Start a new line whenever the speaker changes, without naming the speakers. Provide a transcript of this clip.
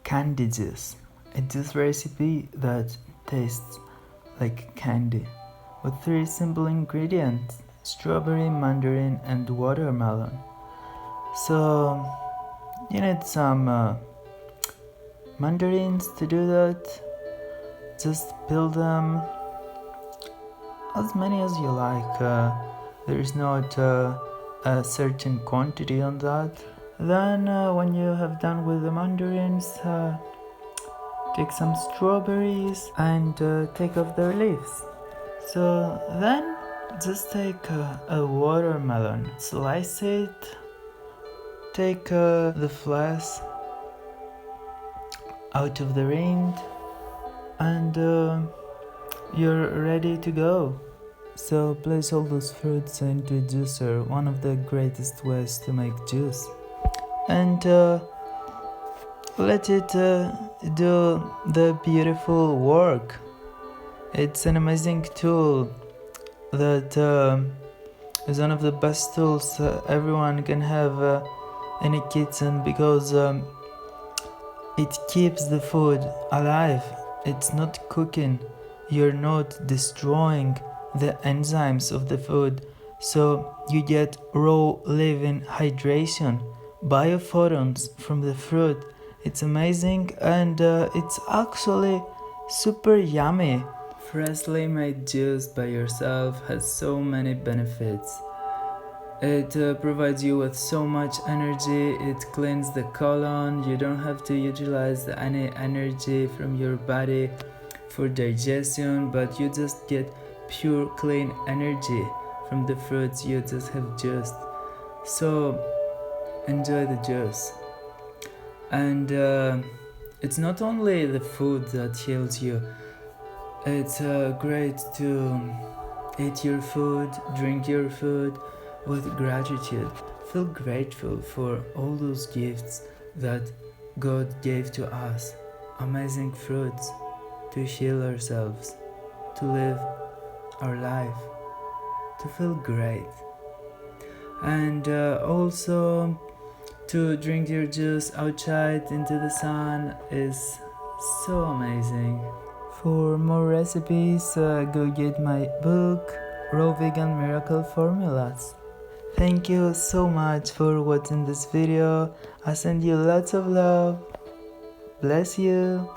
Candyjuice. It's this recipe that tastes like candy with three simple ingredients: strawberry, mandarin, and watermelon. So you need some mandarins to do that. Just peel them as many as you like. There is not a certain quantity on that. Then when you have done with the mandarins, take some strawberries and take off their leaves. So then just take a watermelon, slice it, take the flesh out of the rind, and you're ready to go. So place all those fruits into a juicer, one of the greatest ways to make juice, and let it do the beautiful work. It's an amazing tool that is one of the best tools everyone can have in a kitchen, because it keeps the food alive. It's not cooking, you're not destroying the enzymes of the food, so you get raw living hydration, biophotons from the fruit. It's amazing, and it's actually super yummy. Freshly made juice by yourself has so many benefits. It provides you with so much energy, it cleans the colon, you don't have to utilize any energy from your body for digestion, but you just get pure clean energy from the fruits you just have juiced. So enjoy the juice. And it's not only the food that heals you, it's great to eat your food, drink your food with gratitude. Feel grateful for all those gifts that God gave to us. Amazing fruits to heal ourselves, to live our life, to feel great. And also to drink your juice outside into the sun is so amazing. For more recipes, go get my book, Raw Vegan Miracle Formulas. Thank you so much for watching this video. I send you lots of love. Bless you.